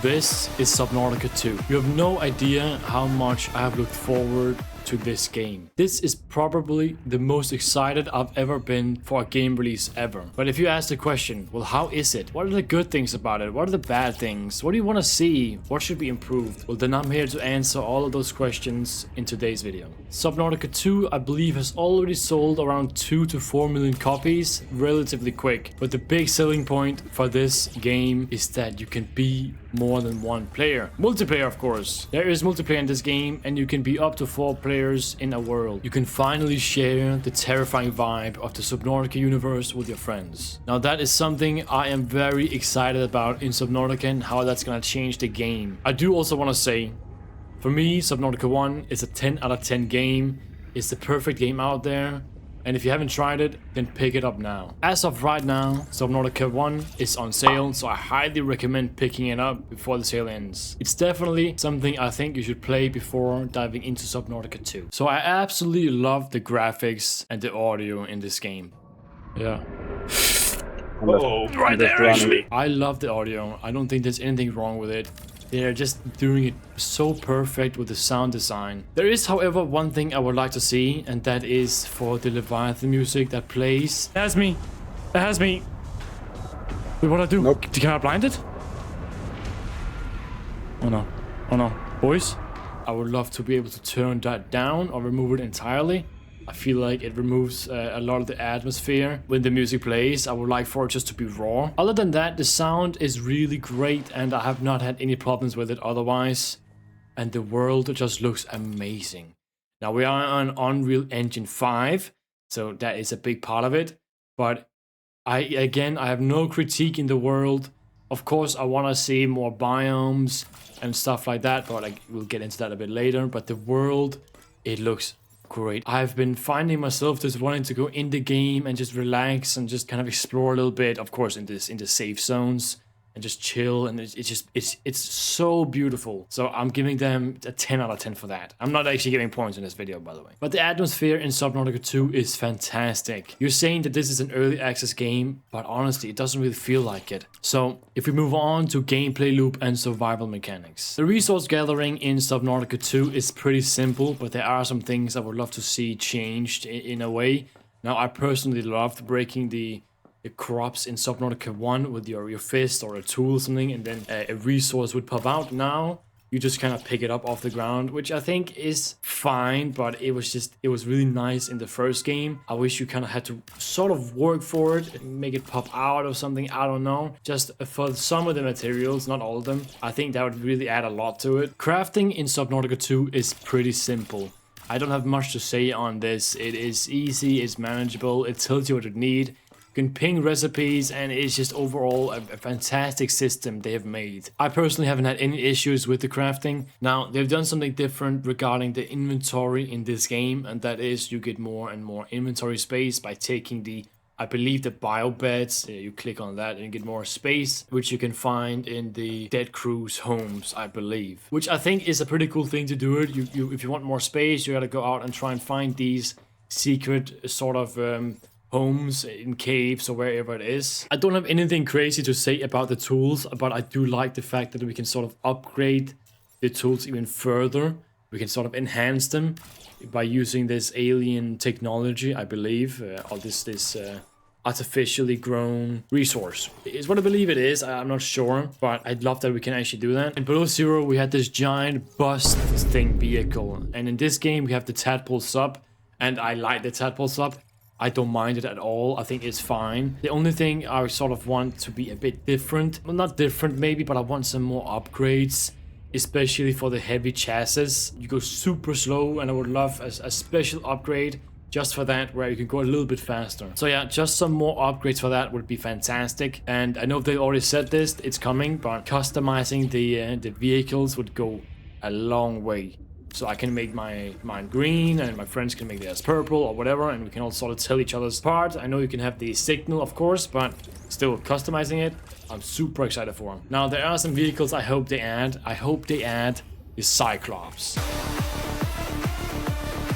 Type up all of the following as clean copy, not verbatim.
This is Subnautica 2. You have no idea how much I have looked forward to this game. This is probably the most excited I've ever been for a game release ever. But if you ask the question, well, how is it? What are the good things about it? What are the bad things? What do you want to see? What should be improved? Well, then I'm here to answer all of those questions in today's video. Subnautica 2, I believe, has already sold around 2 to 4 million copies relatively quick. But the big selling point for this game is that you can be more than one player. Multiplayer, of course. There is multiplayer in this game, and you can be up to 4 players in a world. You can finally share the terrifying vibe of the Subnautica universe with your friends. Now that is something I am very excited about in Subnautica and how that's gonna change the game. I do also want to say, for me, Subnautica 1 is a 10 out of 10 game. It's the perfect game out there. And if you haven't tried it, then pick it up now. As of right now, Subnautica 1 is on sale, so I highly recommend picking it up before the sale ends. It's definitely something I think you should play before diving into Subnautica 2. So I absolutely love the graphics and the audio in this game. Yeah. Oh, right there actually. I love the audio. I don't think there's anything wrong with it. They're just doing it so perfect with the sound design. There is, however, one thing I would like to see, and that is for the Leviathan music that plays. It has me. It has me. Wait, what do I do? Nope. Can I blind it? Oh no. Oh no. Boys? I would love to be able to turn that down or remove it entirely. I feel like it removes a lot of the atmosphere when the music plays. I would like for it just to be raw. Other than that, the sound is really great and I have not had any problems with it otherwise. And the world just looks amazing. Now we are on Unreal Engine 5, so that is a big part of it. But I have no critique in the world. Of course, I want to see more biomes and stuff like that, but we'll get into that a bit later. But the world, it looks great. I've been finding myself just wanting to go in the game and just relax and just kind of explore a little bit, of course, in the safe zones and just chill, and it's so beautiful. So I'm giving them a 10 out of 10 for that. I'm not actually giving points in this video, by the way. But the atmosphere in Subnautica 2 is fantastic. You're saying that this is an early access game, but honestly, it doesn't really feel like it. So if we move on to gameplay loop and survival mechanics. The resource gathering in Subnautica 2 is pretty simple, but there are some things I would love to see changed in a way. Now, I personally loved breaking the crops in Subnautica 1 with your fist or a tool or something, and then a resource would pop out. Now you just kind of pick it up off the ground, which I think is fine, but it was really nice in the first game. I wish you kind of had to sort of work for it and make it pop out or something. I don't know. Just for some of the materials, not all of them. I think that would really add a lot to it. Crafting in Subnautica 2 is pretty simple. I don't have much to say on this. It is easy, it's manageable, it tells you what you need. You can ping recipes, and it's just overall a fantastic system they have made. I personally haven't had any issues with the crafting. Now, they've done something different regarding the inventory in this game, and that is you get more and more inventory space by taking I believe the bio beds. You click on that and you get more space, which you can find in the dead crew's homes, I believe. Which I think is a pretty cool thing to do it. If you want more space, you gotta go out and try and find these secret sort of homes in caves or wherever it is. I don't have anything crazy to say about the tools, but I do like the fact that we can sort of upgrade the tools even further. We can sort of enhance them by using this alien technology, I believe, or this artificially grown resource. Is what I believe it is. I'm not sure, but I'd love that we can actually do that. And below zero, we had this giant bust thing vehicle, and in this game we have the tadpole sub, and I like the tadpole sub. I don't mind it at all. I think it's fine. The only thing I sort of want to be a bit different, well, not different maybe, but I want some more upgrades, especially for the heavy chassis. You go super slow, and I would love a special upgrade just for that, where you can go a little bit faster. So yeah, just some more upgrades for that would be fantastic. And I know they already said this, it's coming, but customizing the vehicles would go a long way. So I can make mine green, and my friends can make theirs purple or whatever, and we can all sort of tell each other's apart. I know you can have the signal, of course, but still customizing it, I'm super excited for them. Now, there are some vehicles I hope they add. I hope they add the Cyclops.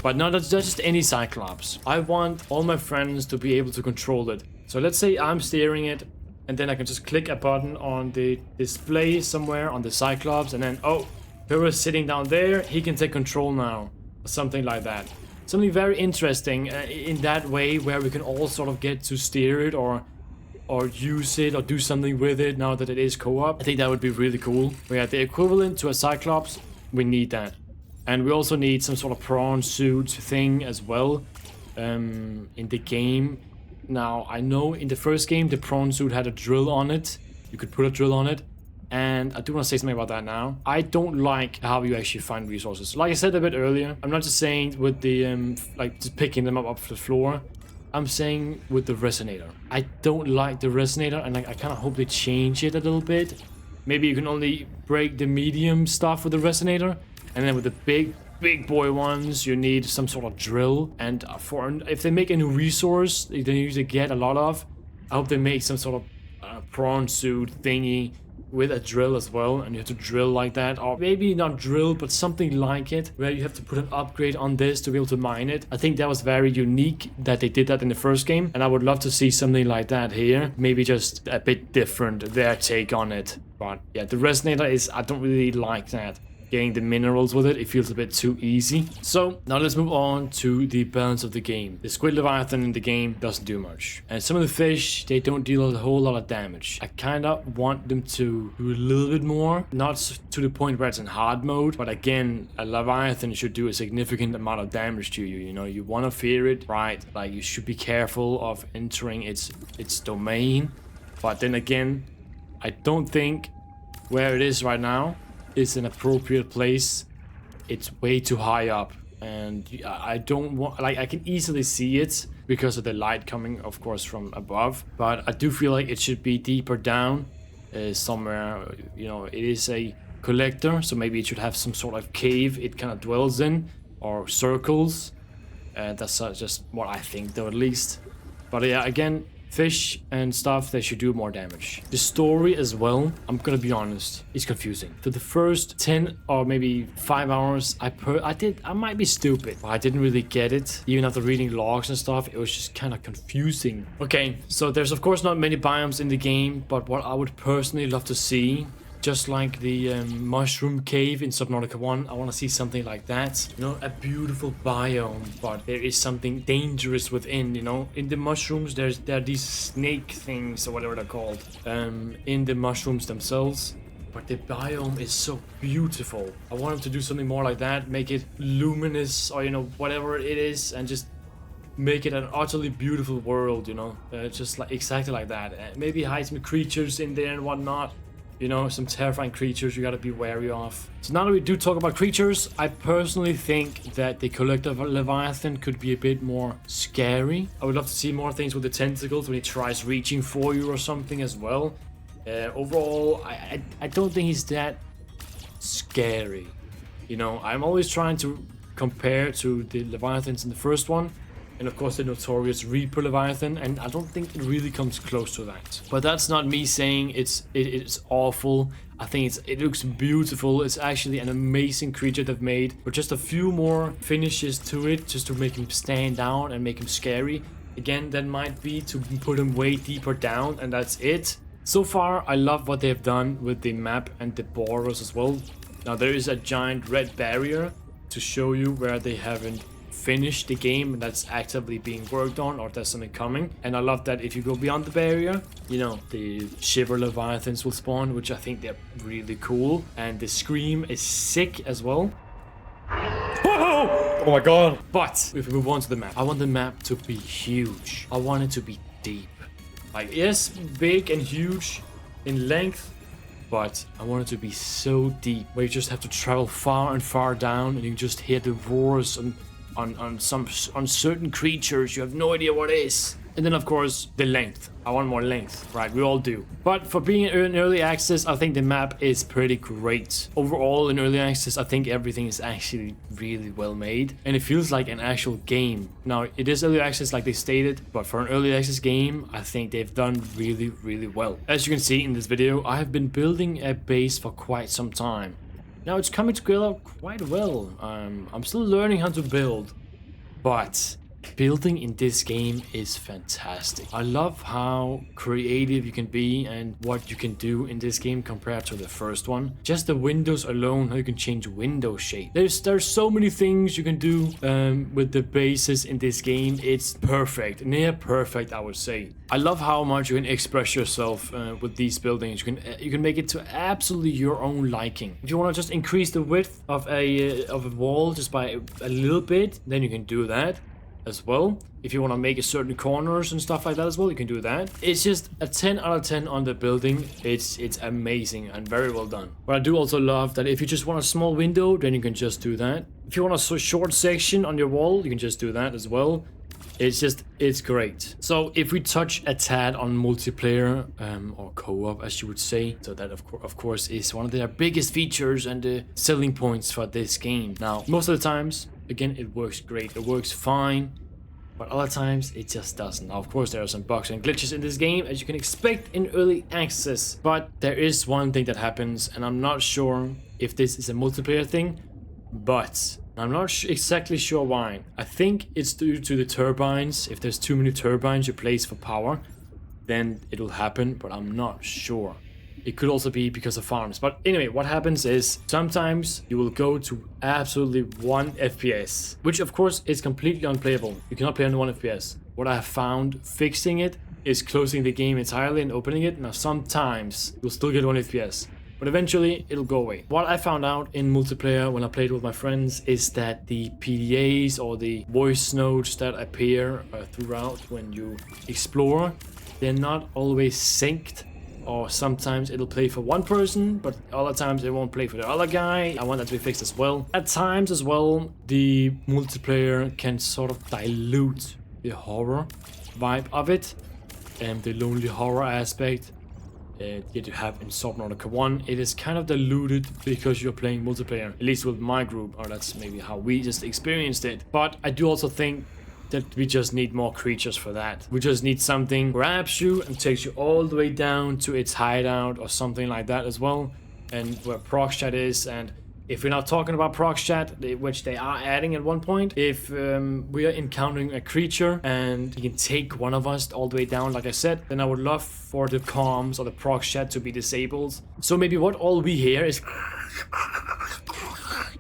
But not just any Cyclops. I want all my friends to be able to control it. So let's say I'm steering it, and then I can just click a button on the display somewhere on the Cyclops, and then, oh, whoever's sitting down there, he can take control now, or something like that. Something very interesting in that way, where we can all sort of get to steer it or use it or do something with it now that it is co-op. I think that would be really cool. We have the equivalent to a Cyclops. We need that. And we also need some sort of prawn suit thing as well in the game. Now, I know in the first game, the prawn suit had a drill on it. You could put a drill on it. And I do want to say something about that now. I don't like how you actually find resources. Like I said a bit earlier, I'm not just saying with the, like just picking them up off the floor. I'm saying with the resonator. I don't like the resonator, and I kind of hope they change it a little bit. Maybe you can only break the medium stuff with the resonator, and then with the big boy ones, you need some sort of drill. And if they make a new resource, they usually get a lot of. I hope they make some sort of prawn suit thingy with a drill as well, and you have to drill like that, or maybe not drill, but something like it, where you have to put an upgrade on this to be able to mine it. I think that was very unique that they did that in the first game, and I would love to see something like that here. Maybe just a bit different, their take on it. But yeah, the resonator is, I don't really like that. Getting the minerals with it, it feels a bit too easy. So now let's move on to the balance of the game. The squid leviathan in the game doesn't do much, and some of the fish, they don't deal a whole lot of damage. I kind of want them to do a little bit more, not to the point where it's in hard mode, but again, a leviathan should do a significant amount of damage to you. You know, you want to fear it, right? Like, you should be careful of entering its domain. But then again, I don't think where it is right now is an appropriate place. It's way too high up, and I don't want, like, I can easily see it because of the light coming, of course, from above, but I do feel like it should be deeper down somewhere. You know, it is a collector, so maybe it should have some sort of cave it kind of dwells in, or circles. That's just what I think, though, at least. But yeah, again, fish and stuff, they should do more damage. The story as well, I'm gonna be honest, is confusing. For the first 10 or maybe 5 hours, I might be stupid, but I didn't really get it. Even after reading logs and stuff, it was just kind of confusing. Okay, so there's of course not many biomes in the game, but what I would personally love to see, just like the mushroom cave in Subnautica 1, I want to see something like that. You know, a beautiful biome, but there is something dangerous within, you know. In the mushrooms, there are these snake things, or whatever they're called, in the mushrooms themselves. But the biome is so beautiful. I want them to do something more like that, make it luminous, or, you know, whatever it is, and just make it an utterly beautiful world, you know. Just like exactly like that. Maybe hide some creatures in there and whatnot. You know, some terrifying creatures you gotta be wary of. So now that we do talk about creatures, I personally think that the collective leviathan could be a bit more scary. I would love to see more things with the tentacles when he tries reaching for you or something as well. Overall, I don't think he's that scary. You know, I'm always trying to compare to the leviathans in the first one, and of course the notorious Reaper Leviathan, and I don't think it really comes close to that. But that's not me saying it's awful. I think it looks beautiful. It's actually an amazing creature they've made. But just a few more finishes to it, just to make him stand out and make him scary. Again, that might be to put him way deeper down, and that's it. So far, I love what they've done with the map and the borders as well. Now there is a giant red barrier to show you where they haven't finished the game, that's actively being worked on, or there's something coming. And I love that if you go beyond the barrier, you know, the Shiver Leviathans will spawn, which I think they're really cool. And the Scream is sick as well. Whoa! Oh my god! But if we move on to the map, I want the map to be huge. I want it to be deep. Like, yes, big and huge in length, but I want it to be so deep, where you just have to travel far and far down, and you just hear the roars on certain creatures. You have no idea what it is. And then of course the length. I want more length, right? We all do. But for being in early access, I think the map is pretty great. Overall in early access, I think everything is actually really well made, and it feels like an actual game. Now it is early access like they stated, but for an early access game, I think they've done really, really well. As you can see in this video, I have been building a base for quite some time. Now it's coming together quite well. I'm still learning how to build, but Building in this game is fantastic. I love how creative you can be and what you can do in this game compared to the first one. Just the windows alone, how you can change window shape. There's so many things you can do with the bases in this game. It's perfect, near perfect, I would say. I love how much you can express yourself with these buildings. You can make it to absolutely your own liking. If you want to just increase the width of a wall just by a little bit, then you can do that as well. If you want to make a certain corners and stuff like that as well, you can do that. It's just a 10 out of 10 on the building. It's amazing and very well done. But I do also love that if you just want a small window, then you can just do that. If you want a short section on your wall, you can just do that as well. It's great. So if we touch a tad on multiplayer or co-op, as you would say, so that of course is one of their biggest features and the selling points for this game. Now, most of the times, again, it works great. It works fine. But other times, it just doesn't. Now, of course, there are some bugs and glitches in this game, as you can expect in early access. But there is one thing that happens, and I'm not sure if this is a multiplayer thing, but I'm not exactly sure why. I think it's due to the turbines. If there's too many turbines you place for power, then it'll happen, but I'm not sure. It could also be because of farms. But anyway, what happens is sometimes you will go to absolutely 1 FPS, which of course is completely unplayable. You cannot play on 1 FPS. What I have found fixing it is closing the game entirely and opening it. Now sometimes you'll still get 1 FPS, but eventually it'll go away. What I found out in multiplayer when I played with my friends is that the PDAs or the voice notes that appear throughout when you explore, they're not always synced. Or sometimes it'll play for one person, but other times it won't play for the other guy. I want that to be fixed as well. At times as well, the multiplayer can sort of dilute the horror vibe of it and the lonely horror aspect that you have in Subnautica 1. It is kind of diluted because you're playing multiplayer, at least with my group, or that's maybe how we just experienced it. But I do also think that we just need more creatures for that. We just need something grabs you and takes you all the way down to its hideout or something like that as well, and where prox chat is. And if we're not talking about prox chat, which they are adding at one point, if we are encountering a creature and he can take one of us all the way down, like I said, then I would love for the comms or the prox chat to be disabled. So maybe what all we hear is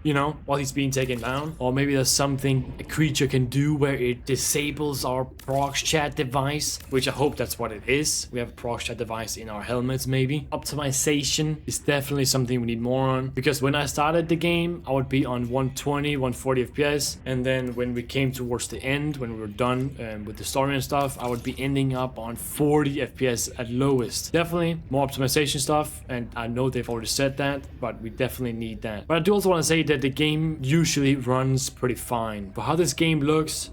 you know, while he's being taken down. Or maybe there's something a creature can do where it disables our prox chat device, which I hope that's what it is. We have a prox chat device in our helmets maybe. Optimization is definitely something we need more on, because when I started the game, I would be on 120, 140 FPS, and then when we came towards the end, when we were done with the story and stuff, I would be ending up on 40 FPS at lowest. Definitely more optimization stuff, and I know they've already said that, but we definitely need that. But I do also want to say that the game usually runs pretty fine. For how this game looks,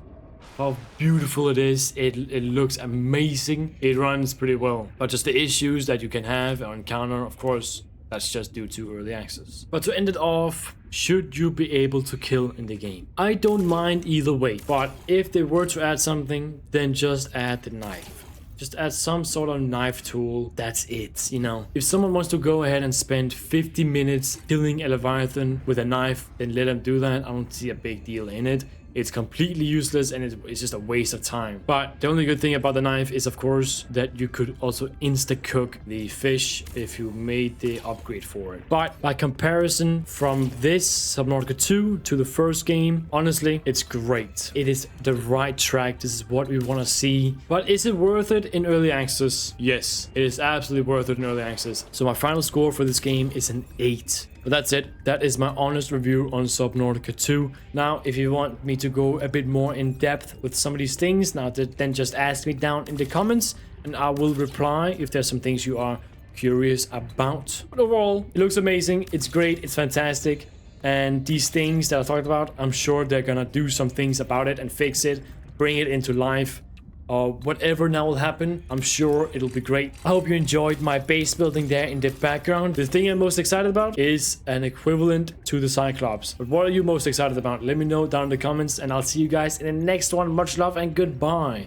how beautiful it is, it looks amazing. It runs pretty well. But just the issues that you can have or encounter, of course, that's just due to early access. But to end it off, should you be able to kill in the game? I don't mind either way, but if they were to add something, then just add the knife. Just add some sort of knife tool, that's it, you know. If someone wants to go ahead and spend 50 minutes killing a Leviathan with a knife, then let them do that. I don't see a big deal in it. It's completely useless and it's just a waste of time. But the only good thing about the knife is, of course, that you could also insta-cook the fish if you made the upgrade for it. But by comparison from this Subnautica 2 to the first game, honestly, it's great. It is the right track. This is what we want to see. But is it worth it in early access? Yes, it is absolutely worth it in early access. So my final score for this game is an 8. But that's it. That is my honest review on Subnautica 2. Now, if you want me to go a bit more in depth with some of these things, then just ask me down in the comments and I will reply if there's some things you are curious about. But overall, it looks amazing. It's great. It's fantastic. And these things that I talked about, I'm sure they're gonna do some things about it and fix it, bring it into life. Whatever now will happen, I'm sure it'll be great. I hope you enjoyed my base building there in the background. The thing I'm most excited about is an equivalent to the Cyclops. But what are you most excited about? Let me know down in the comments and I'll see you guys in the next one. Much love and goodbye.